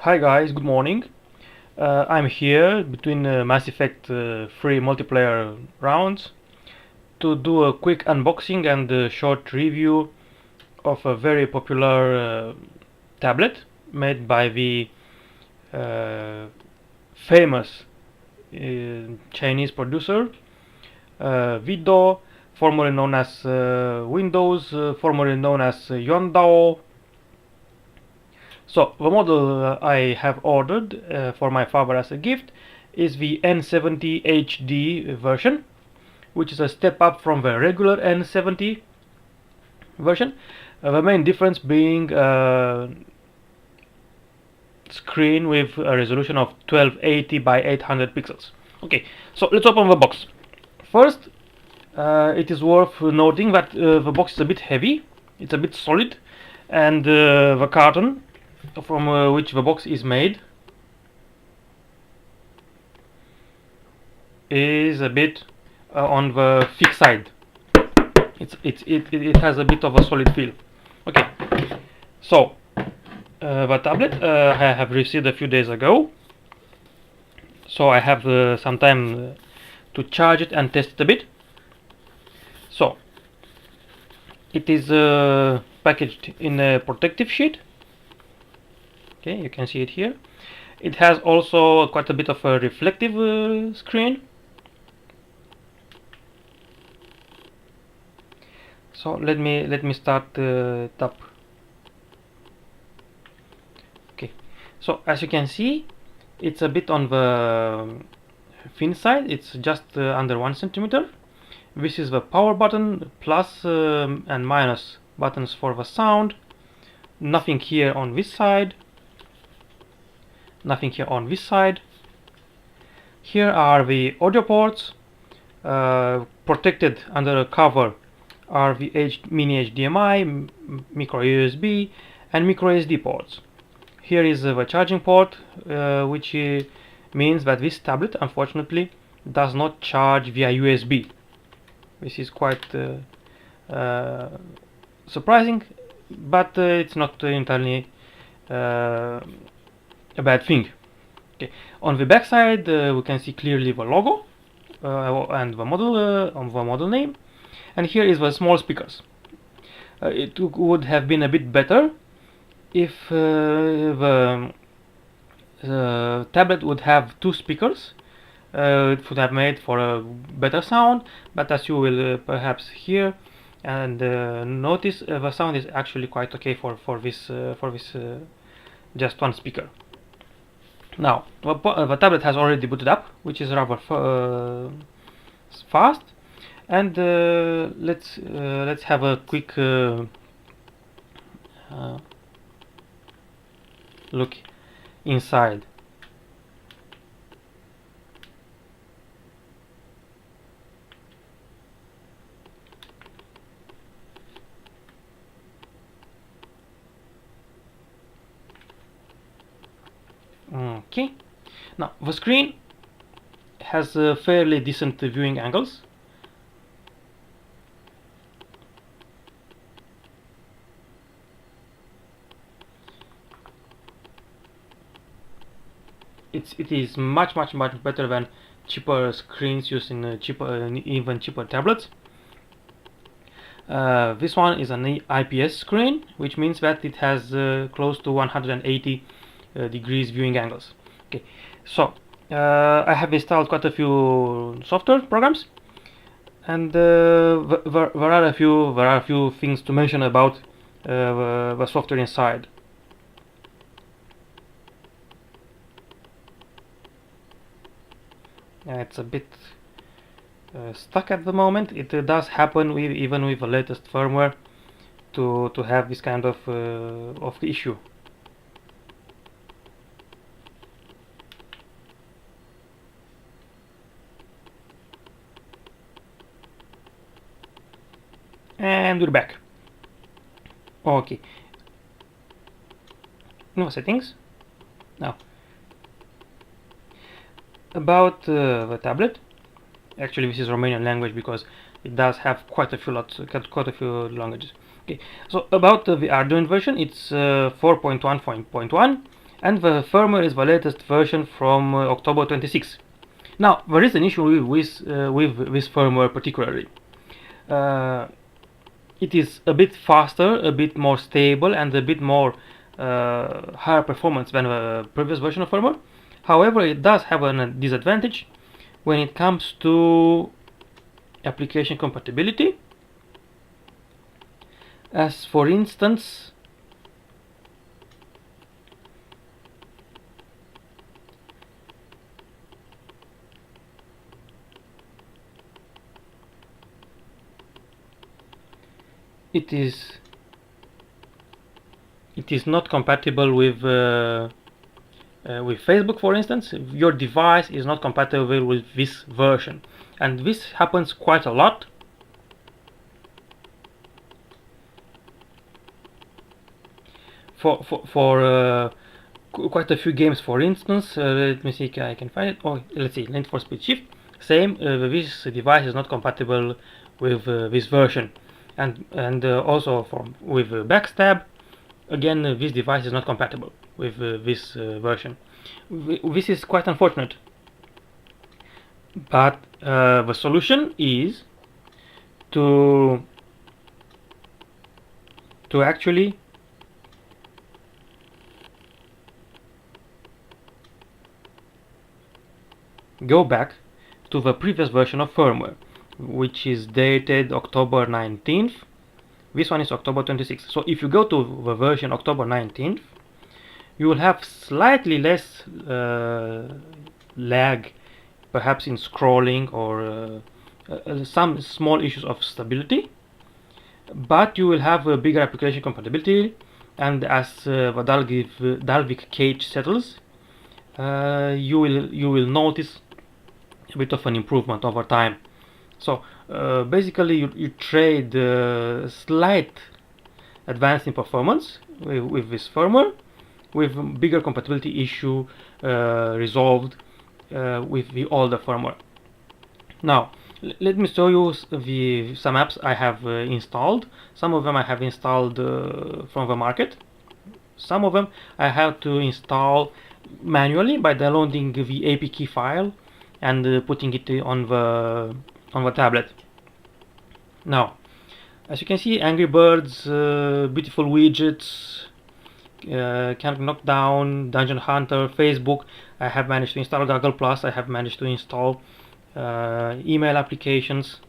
Hi guys, good morning. I'm here between Mass Effect 3 multiplayer rounds to do a quick unboxing and a short review of a very popular tablet made by the famous Chinese producer Vido, formerly known as Windows, formerly known as Yuandao. So the model I have ordered for my father as a gift is the N70HD version, which is a step up from the regular N70 version. The main difference being screen with a resolution of 1280 by 800 pixels. Okay, so let's open the box. First, it is worth noting that the box is a bit heavy, it's a bit solid, and the carton from which the box is made is a bit on the thick side. It has a bit of a solid feel. Okay, so the tablet I have received a few days ago, so I have some time to charge it and test it a bit. So it is packaged in a protective sheet. Okay, you can see it here. It has also quite a bit of a reflective screen. So let me start up. Okay, so as you can see, it's a bit on the thin side. It's just under 1 centimeter. This is the power button, plus and minus buttons for the sound. Nothing here on this side. Nothing here on this side. Here are the audio ports. Protected under a cover are the mini HDMI, micro USB, and micro SD ports. Here is the charging port, which means that this tablet unfortunately does not charge via USB. This is quite surprising, but it's not entirely a bad thing. Okay. On the back side, we can see clearly the logo and the model name, and here is the small speakers. It would have been a bit better if the tablet would have two speakers. It would have made for a better sound, but as you will perhaps hear and notice, the sound is actually quite okay for this just one speaker. Now the tablet has already booted up, which is rather fast, and let's have a quick look inside. Okay, now the screen has fairly decent viewing angles. It is much better than cheaper screens used in even cheaper tablets. This one is an IPS screen, which means that it has close to 180 degrees viewing angles. Okay, so I have installed quite a few software programs, and there are a few things to mention about the software inside. It's a bit stuck at the moment. It does happen even with the latest firmware to have this kind of issue. And we're back. Okay. No settings. Now about the tablet. Actually, this is Romanian language because it does have quite a few languages. Okay, so about the Arduino version, it's 4.1.1. and the firmware is the latest version from October 26. Now there is an issue with this firmware particularly. It is a bit faster, a bit more stable, and a bit more higher performance than the previous version of firmware. However, it does have a disadvantage when it comes to application compatibility, as for instance, it is not compatible with Facebook, for instance. Your device is not compatible with this version, and this happens quite a lot. For quite a few games, for instance. Let me see if I can find it. Oh, let's see, Need for Speed Shift. Same, this device is not compatible with this version, and also with Backstab. Again, this device is not compatible with this version. This is quite unfortunate, but the solution is to actually go back to the previous version of firmware, which is dated October 19th. This one is October 26th. So if you go to the version October 19th, you will have slightly less lag, perhaps in scrolling, or some small issues of stability, but you will have a bigger application compatibility, and as the Dalvik cache settles, you will notice a bit of an improvement over time. So basically you trade slight advance in performance with this firmware, with bigger compatibility issue resolved with the older firmware. Now let me show you some apps I have installed. Some of them I have installed from the market. Some of them I have to install manually by downloading the APK file and putting it on the tablet. Now, as you can see, Angry Birds, beautiful widgets, Can Knockdown, Dungeon Hunter, Facebook. I have managed to install Google Plus. I have managed to install email applications,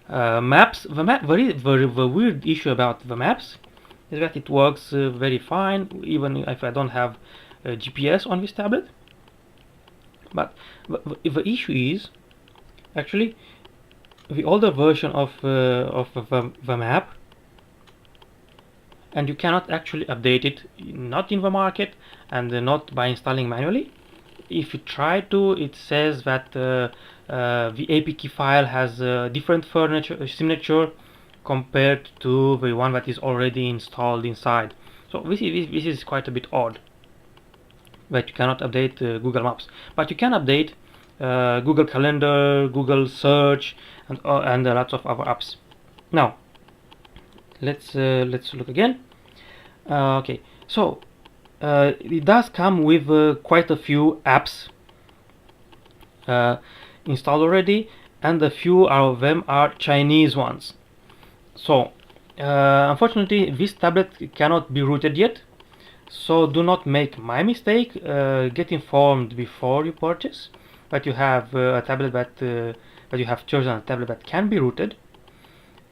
maps. The weird issue about the maps is that it works very fine, even if I don't have GPS on this tablet. But the issue is actually the older version of the map, and you cannot actually update it, not in the market and not by installing manually. If you try to, it says that the APK file has a different signature compared to the one that is already installed inside. So this is quite a bit odd, that you cannot update Google Maps, but you can update Google Calendar, Google Search, and lots of other apps. Now let's look again. Okay, so it does come with quite a few apps installed already, and a few of them are Chinese ones. So unfortunately this tablet cannot be rooted yet. So do not make my mistake. Get informed before you purchase that you have a tablet that you have chosen a tablet that can be rooted,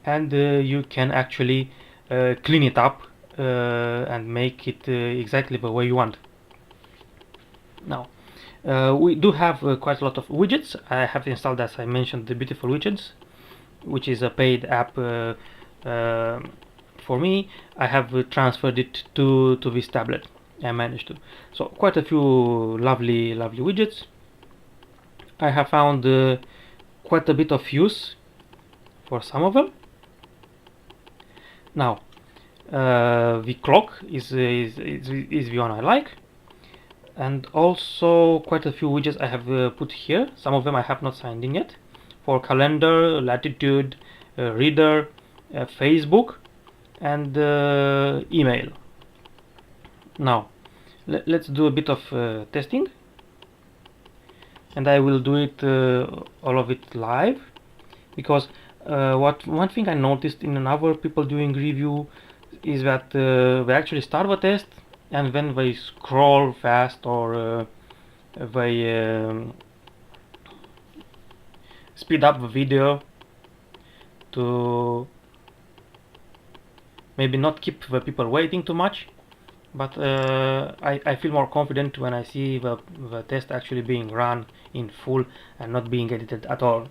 and you can actually clean it up and make it exactly the way you want. Now we do have quite a lot of widgets. I have installed, as I mentioned, the Beautiful Widgets, which is a paid app. For me, I have transferred it to this tablet. I managed to. So quite a few lovely widgets. I have found quite a bit of use for some of them. Now the clock is the one I like, and also quite a few widgets I have put here. Some of them I have not signed in yet, for calendar, latitude, reader, Facebook, and email. Now let's do a bit of testing, and I will do it all of it live, because one thing I noticed in other people doing review is that they actually start the test, and then they scroll fast, or they speed up the video to maybe not keep the people waiting too much. But I feel more confident when I see the test actually being run in full and not being edited at all.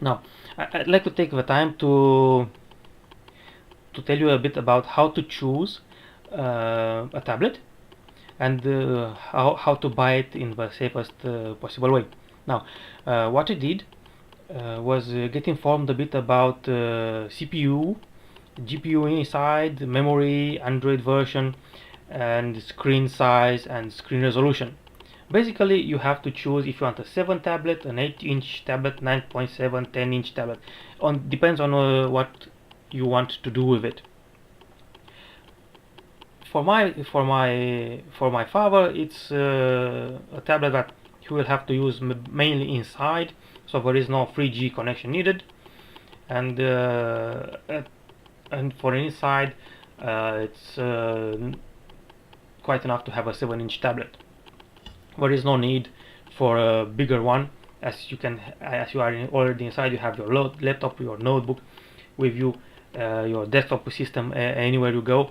Now, I'd like to take the time to tell you a bit about how to choose a tablet, and how to buy it in the safest possible way. Now, what I did was get informed a bit about CPU, GPU inside, memory, Android version, and screen size and screen resolution. Basically, you have to choose if you want a 7 tablet, an 8-inch tablet, 9.7, 10-inch tablet. Depends on what you want to do with it. For my father, it's a tablet that he will have to use mainly inside, so there is no 3G connection needed, and for inside, it's quite enough to have a 7-inch tablet. There is no need for a bigger one, as you are already inside. You have your laptop, your notebook with you, your desktop system anywhere you go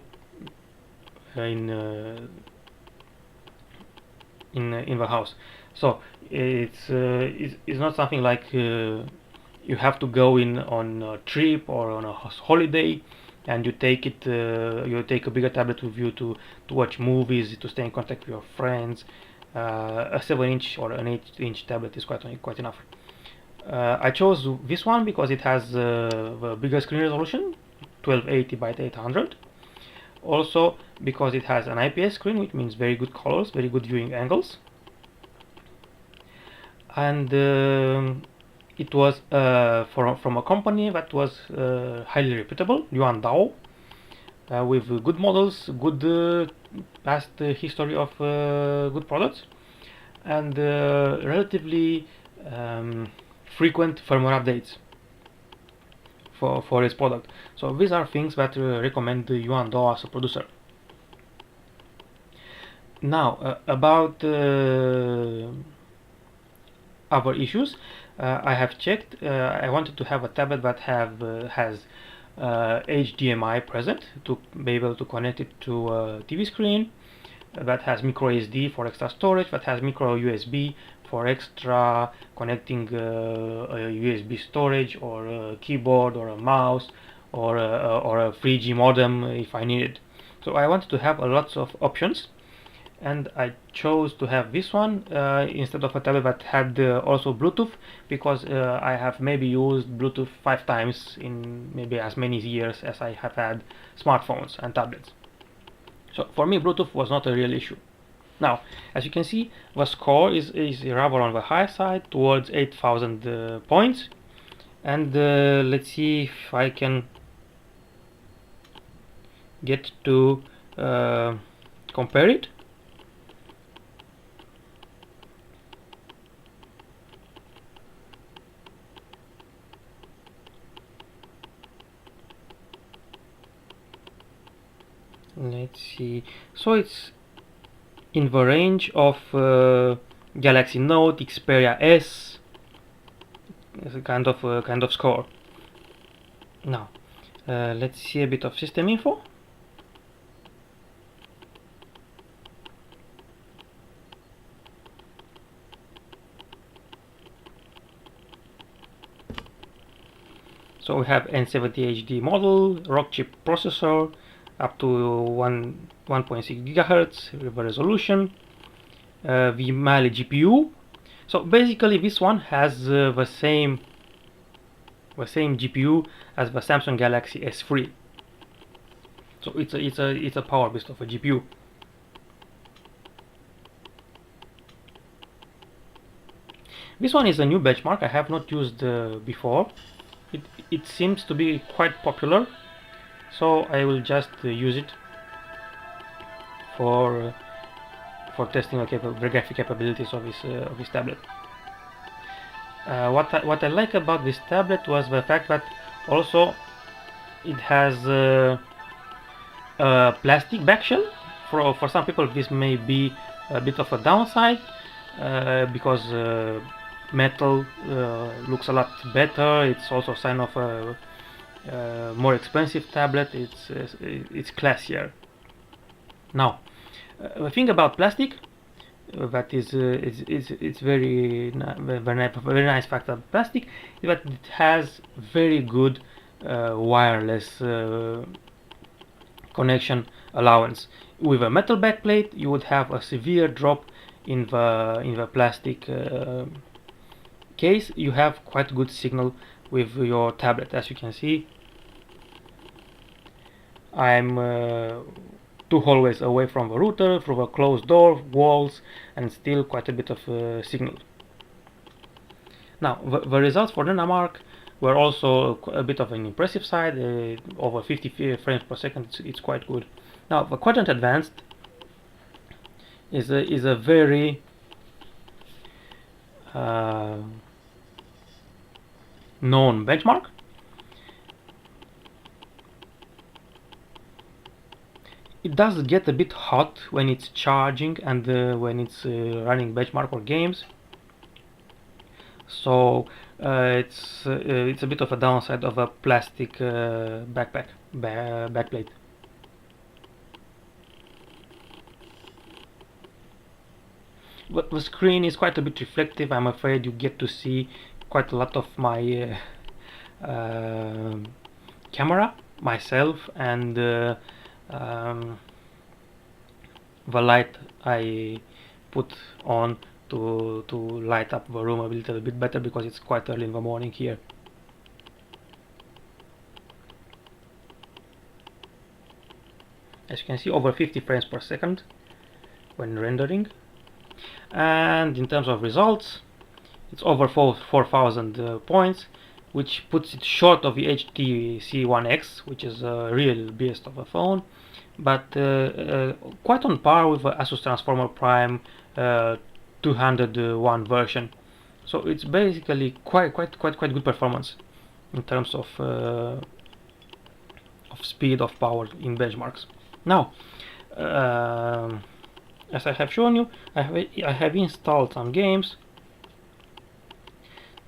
in the house. So it's not something like you have to go on a trip or on a holiday and you take a bigger tablet with you to watch movies, to stay in contact with your friends. A 7-inch or an 8-inch tablet is quite enough. I chose this one because it has the bigger screen resolution, 1280 by 800. Also because it has an IPS screen, which means very good colors, very good viewing angles. And it was from a company that was highly reputable, Yuandao, with good models, good past history of good products, and relatively frequent firmware updates for its product. So these are things that recommend Yuandao as a producer. Now about other issues, I have checked. I wanted to have a tablet that has HDMI present to be able to connect it to a TV screen, that has micro SD for extra storage, that has micro USB for extra connecting a USB storage, or a keyboard, or a mouse, or a 3G modem if I need it. So I wanted to have lots of options, and I chose to have this one instead of a tablet that had also Bluetooth, because I have maybe used Bluetooth 5 times in maybe as many years as I have had smartphones and tablets. So for me, Bluetooth was not a real issue. Now, as you can see, the score is rather on the high side, towards 8,000 points. And let's see if I can get to compare it. Let's see. So it's in the range of Galaxy Note, Xperia S. It's a kind of score. Now, let's see a bit of system info. So we have N70HD model, Rockchip processor, up to 1.6 GHz resolution, the Mali GPU. So basically this one has the same GPU as the Samsung Galaxy S3. So it's a power beast of a GPU. This one is a new benchmark I have not used before. It seems to be quite popular, so I will just use it for for testing the graphic capabilities of this tablet. What I like about this tablet was the fact that also it has a plastic back shell. For some people this may be a bit of a downside, because metal looks a lot better. It's also a sign of a more expensive tablet. It's classier. Now, the thing about plastic that is it's very nice fact of plastic is that it has very good wireless connection allowance. With a metal backplate, you would have a severe drop in the plastic case. You have quite good signal with your tablet. As you can see, I'm 2 hallways away from the router, through a closed door, walls, and still quite a bit of signal. Now, the results for Dynmark were also a bit of an impressive side. Over 50 frames per second, it's quite good. Now, the Quadrant Advanced is a very known benchmark. It does get a bit hot when it's charging and when it's running benchmark or games. So it's a bit of a downside of a plastic backplate. But the screen is quite a bit reflective. I'm afraid you get to see quite a lot of my camera, myself, and the light I put on to light up the room a little bit better, because it's quite early in the morning here. As you can see, over 50 frames per second when rendering. And in terms of results, it's over 4,000 points, which puts it short of the HTC One X, which is a real beast of a phone, but quite on par with the Asus Transformer Prime 201 version. So it's basically quite good performance in terms of speed, of power in benchmarks. Now, as I have shown you, I have installed some games.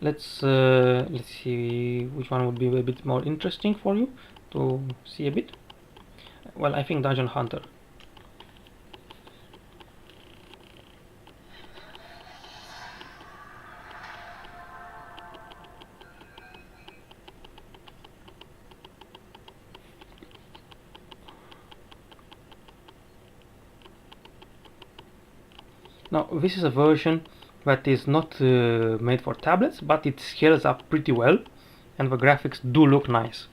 Let's see which one would be a bit more interesting for you to see a bit. Well, I think Dungeon Hunter. Now, this is a version that is not made for tablets, but it scales up pretty well, and the graphics do look nice.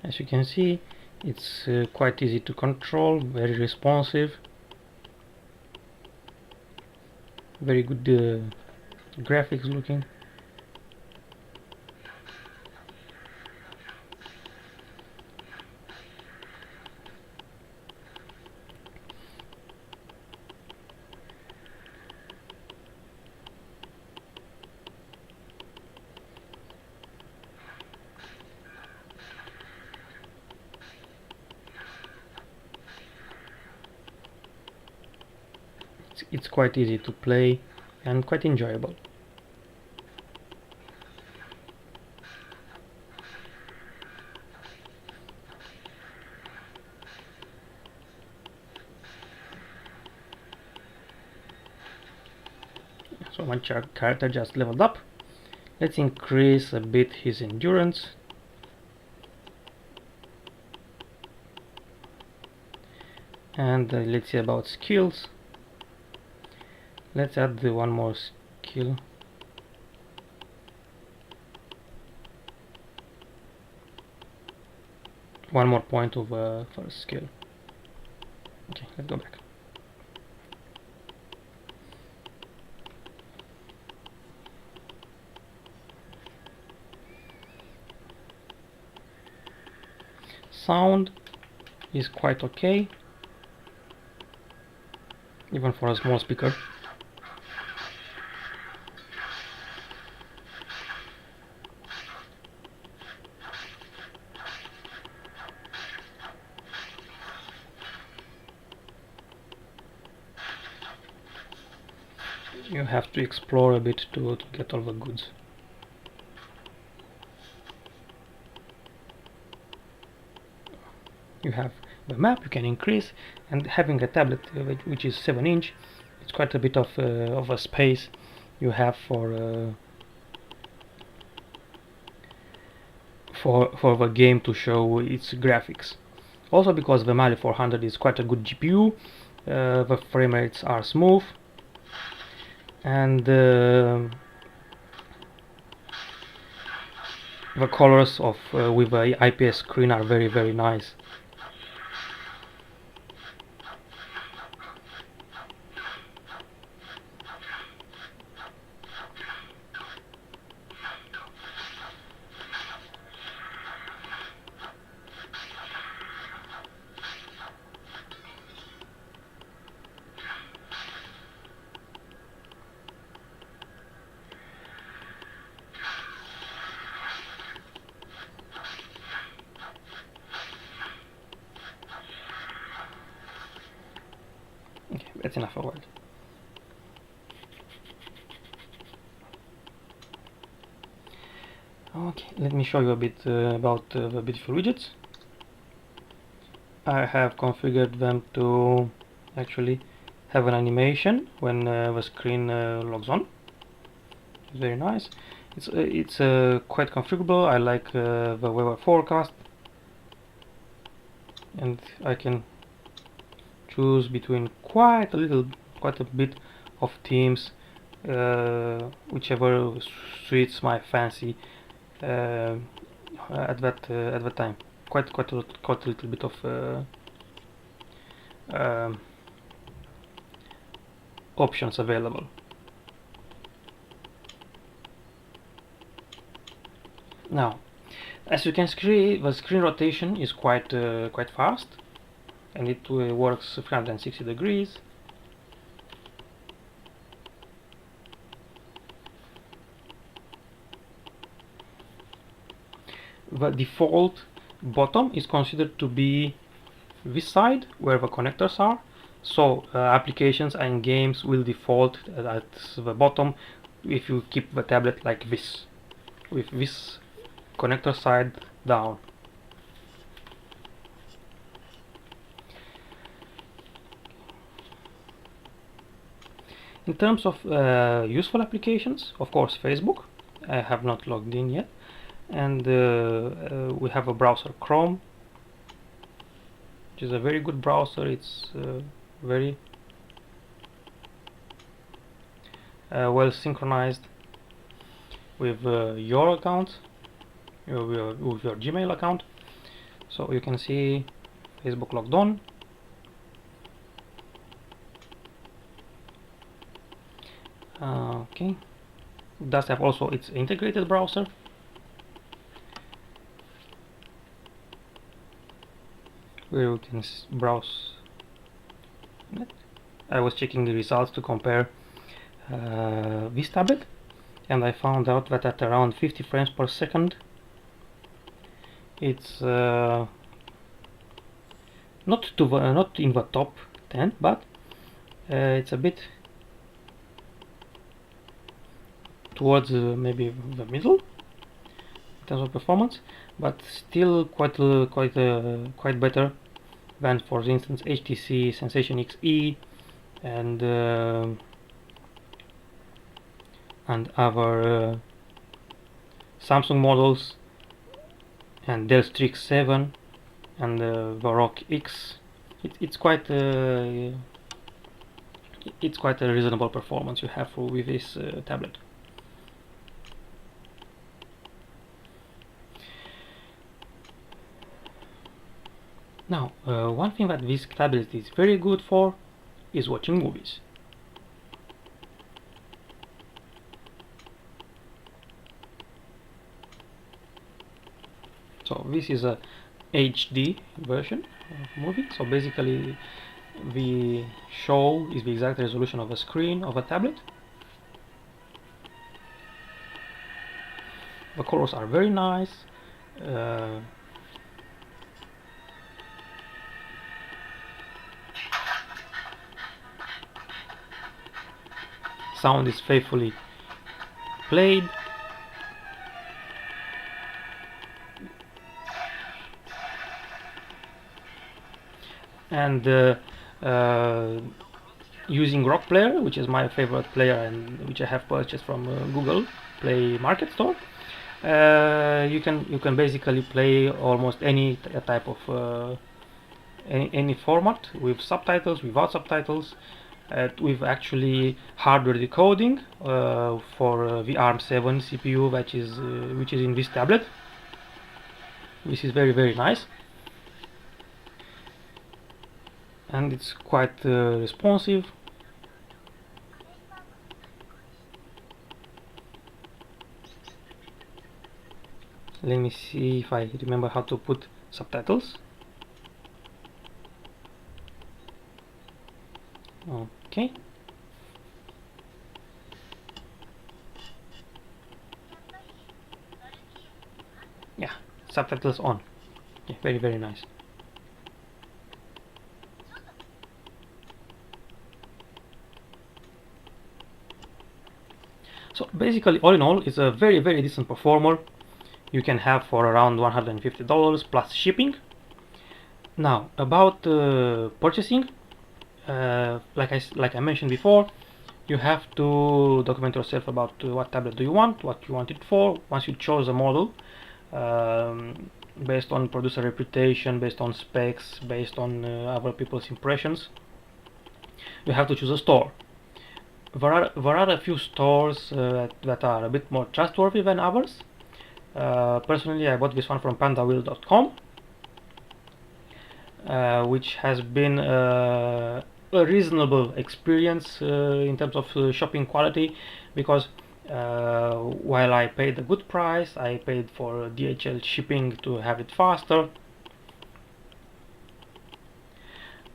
As you can see, it's quite easy to control, very responsive, very good graphics looking. it's quite easy to play and quite enjoyable. So my character just leveled up. Let's increase a bit his endurance. And let's see about skills. Let's add one more skill. One more point of first skill. Okay, let's go back. Sound is quite okay, even for a small speaker. You have to explore a bit to get all the goods. You have the map you can increase, and having a tablet which is 7-inch, it's quite a bit of a space you have for the game to show its graphics. Also, because the Mali 400 is quite a good GPU, the frame rates are smooth, and the colors of with the IPS screen are very nice. Okay, that's enough for a while. Okay, let me show you a bit about the beautiful widgets. I have configured them to actually have an animation when the screen logs on. It's very nice. It's quite configurable. I like the weather forecast, and I can choose between quite a bit of themes, whichever suits my fancy at that time. Quite a little bit of options available. Now, as you can see, the screen rotation is quite fast, and it works 360 degrees. The default bottom is considered to be this side where the connectors are, so applications and games will default at the bottom if you keep the tablet like this, with this connector side down. In terms of useful applications, of course Facebook. I have not logged in yet, and we have a browser Chrome, which is a very good browser. It's very well synchronized with your account, with your Gmail account. So you can see Facebook logged on. Okay, it does have also its integrated browser. Where you can browse. I was checking the results to compare this tablet, and I found out that at around 50 frames per second, it's not in the top 10, but it's a bit towards maybe the middle in terms of performance, but still quite better than, for instance, HTC Sensation XE and other Samsung models, and Dell Strix 7 and the Rock X. It's quite a reasonable performance you have with this tablet. Now, one thing that this tablet is very good for is watching movies. So this is a HD version of movie. So basically the show is the exact resolution of a screen of a tablet. The colors are very nice. Sound is faithfully played. And using Rock Player, which is my favorite player and which I have purchased from Google Play Market Store, you can basically play almost any type of any format, with subtitles, without subtitles, with actually hardware decoding for the ARM7 CPU, which is in this tablet. This is very nice, and it's quite responsive. Let me see if I remember how to put subtitles. Okay. Yeah, subtitles on. Yeah, very nice. So basically, all in all, it's a very decent performer you can have for around $150 plus shipping. Now, about purchasing, like I mentioned before, you have to document yourself about what tablet do you want, what you want it for. Once you chose a model, based on producer reputation, based on specs, based on other people's impressions, you have to choose a store. There are a few stores that are a bit more trustworthy than others. Personally, I bought this one from pandawheel.com, which has been a reasonable experience in terms of shopping quality, because while I paid a good price, I paid for DHL shipping to have it faster.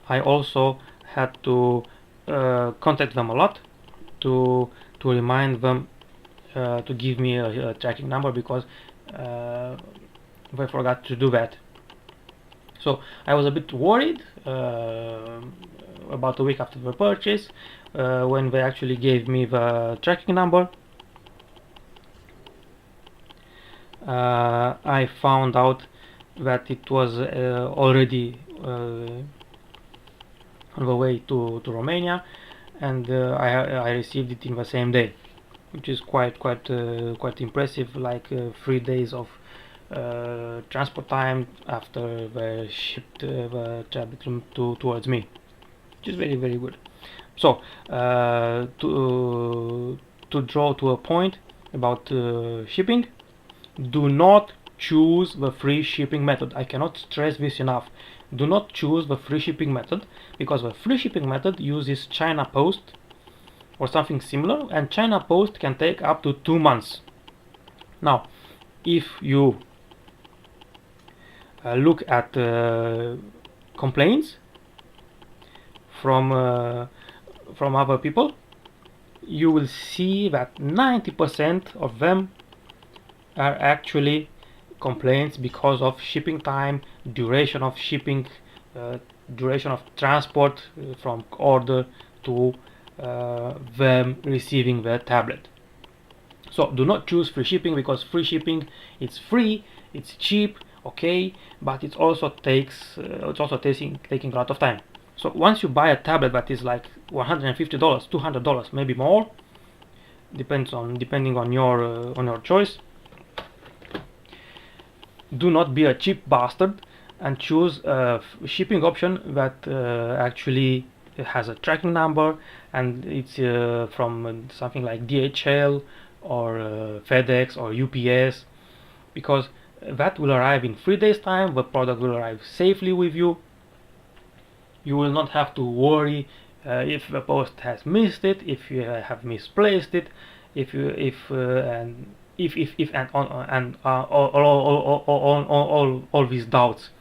I also had to contact them a lot to remind them to give me a tracking number, because they forgot to do that. So I was a bit worried about a week after the purchase, when they actually gave me the tracking number. I found out that it was already on the way to Romania, and I received it in the same day, which is quite impressive. Like 3 days of transport time after they shipped the tablet towards me, which is very good. So to draw to a point about shipping, do not choose the free shipping method. I cannot stress this enough. Do not choose the free shipping method, because the free shipping method uses China Post or something similar, and China Post can take up to 2 months. Now, if you look at complaints from other people, you will see that 90% of them are actually complaints because of shipping time, duration of shipping, duration of transport from order to them receiving the tablet. So do not choose free shipping, because free shipping, it's free, it's cheap, okay, but it's also taking a lot of time. So once you buy a tablet that is like $150, $200, maybe more, depending on your choice, do not be a cheap bastard and choose a shipping option that actually has a tracking number, and it's from something like DHL or FedEx or UPS, because that will arrive in 3 days time. The product will arrive safely with you. You will not have to worry if the post has missed it, if you have misplaced it, if you if and on and all these doubts.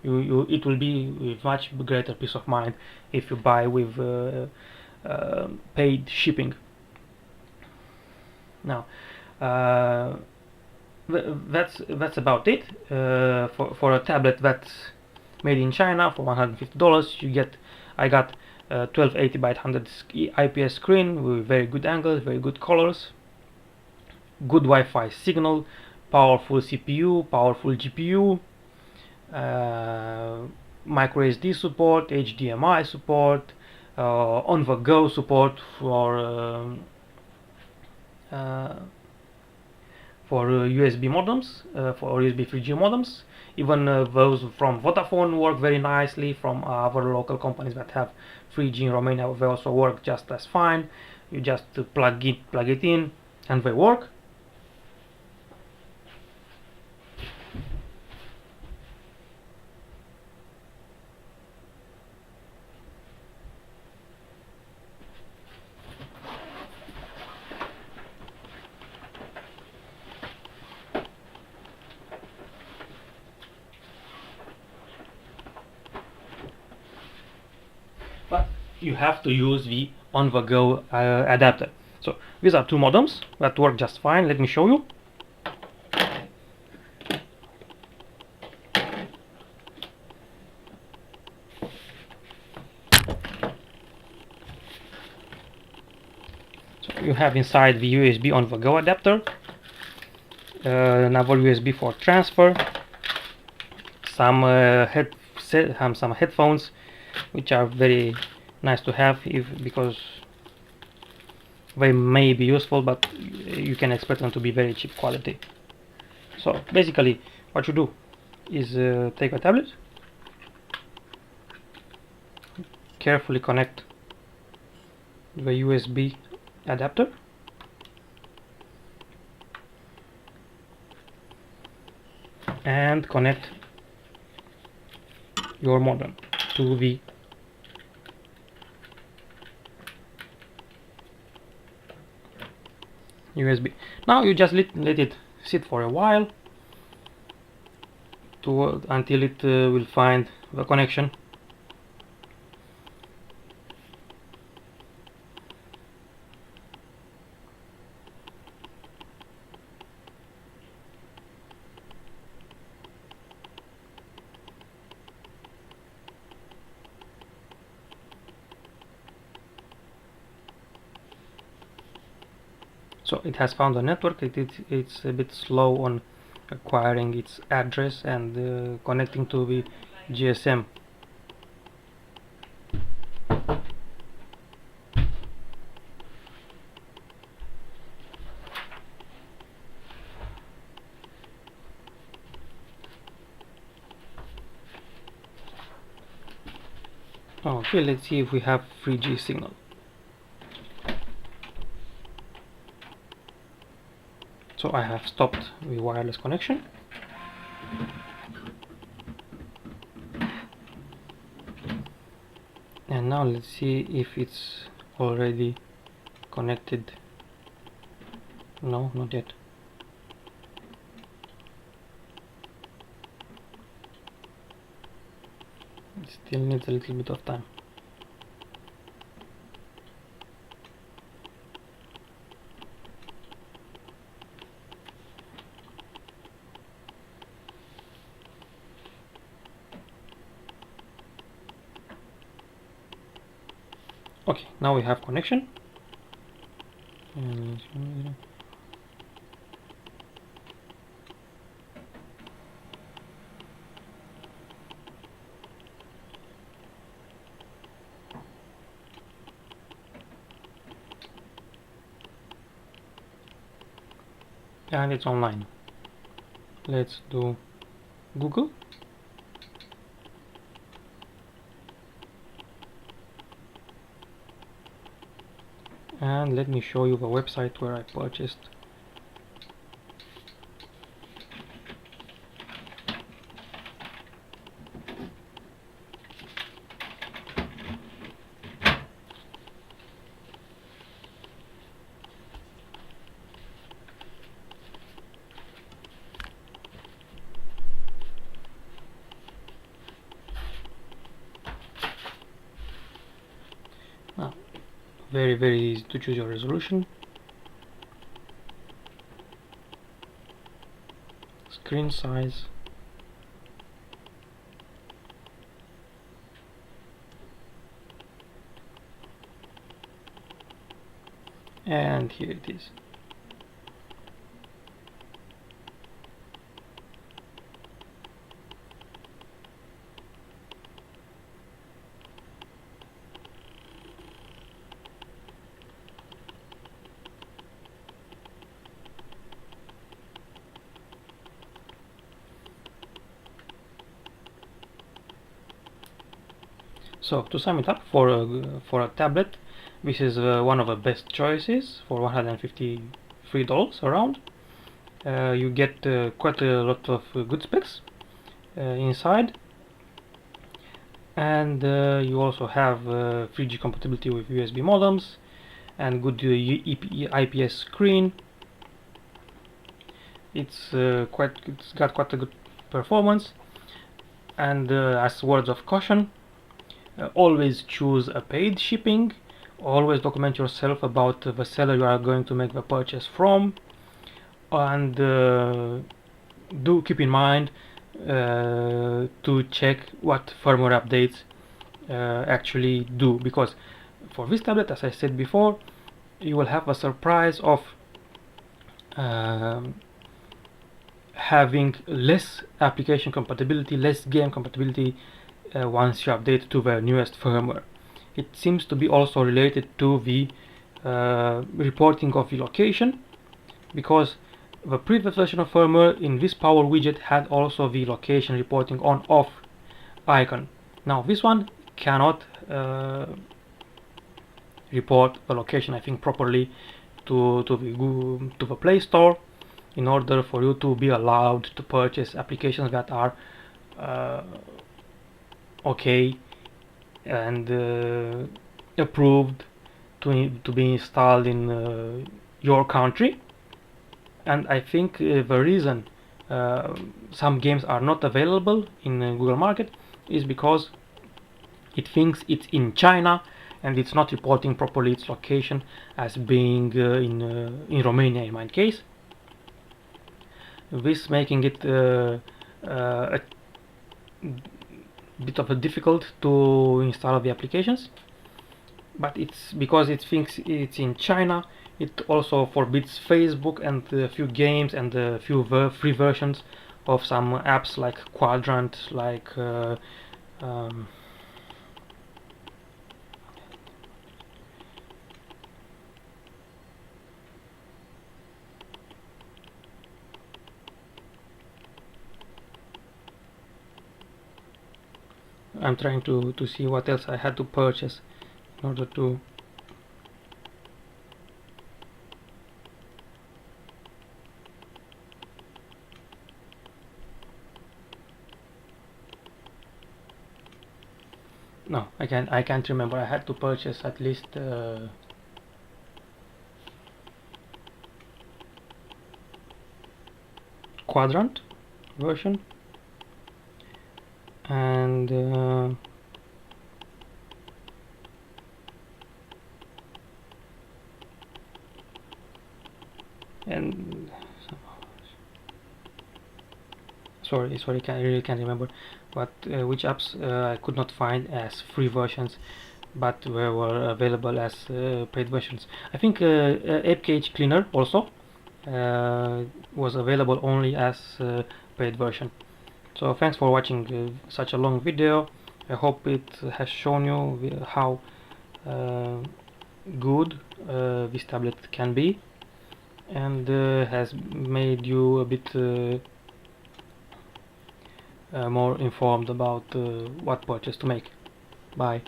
It will be with much greater peace of mind if you buy with paid shipping. Now, that's about it for a tablet that's made in China for $150. I got 1280 by 100 IPS screen with very good angles, very good colors, good Wi-Fi signal, powerful CPU, powerful GPU, micro SD support, HDMI support, on the go support for USB modems, for USB 3G modems. Even those from Vodafone work very nicely. From other local companies that have 3G in Romania, they also work just as fine. You just plug it in and they work. But you have to use the on-the-go adapter. So these are two modems that work just fine. Let me show you. So you have inside the USB on-the-go adapter, another USB for transfer, some headphones, which are very nice to have because they may be useful, but you can expect them to be very cheap quality. So basically what you do is take a tablet, carefully connect the USB adapter, and connect your modem to the USB. Now you just let it sit for a while until it will find the connection. So it has found a network. It's a bit slow on acquiring its address and connecting to the GSM. Okay, let's see if we have 3G signal. So I have stopped the wireless connection. And now let's see if it's already connected. No, not yet. It still needs a little bit of time. Okay, now we have connection. and it's online. Let's do Google. And let me show you the website where I purchased. Very easy to choose your resolution, screen size, and here it is. So to sum it up, for a tablet, this is one of the best choices for $153 around. You get quite a lot of good specs inside, and you also have 3G compatibility with USB modems and good IPS screen. It's got quite a good performance. And as words of caution, always choose a paid shipping. Always document yourself about the seller you are going to make the purchase from, and do keep in mind to check what firmware updates actually do, because for this tablet, as I said before, you will have a surprise of having less application compatibility, less game compatibility once you update to the newest firmware. It seems to be also related to the reporting of the location, because the previous version of firmware in this power widget had also the location reporting on off icon. Now this one cannot report the location, I think, properly to the Play Store, in order for you to be allowed to purchase applications that are okay and approved to be installed in your country. And I think the reason some games are not available in Google Market is because it thinks it's in China and it's not reporting properly its location as being in Romania in my case. This making it a bit of a difficult to install the applications, but it's because it thinks it's in China. It also forbids Facebook and a few games and a few free versions of some apps like Quadrant, like I'm trying to see what else I had to purchase in order to no, I can't remember. I had to purchase at least Quadrant version and sorry, I really can't remember what which apps I could not find as free versions, but were available as paid versions. I think AppCage Cleaner also was available only as paid version. So thanks for watching such a long video. I hope it has shown you how good this tablet can be, and has made you a bit more informed about what purchase to make. Bye.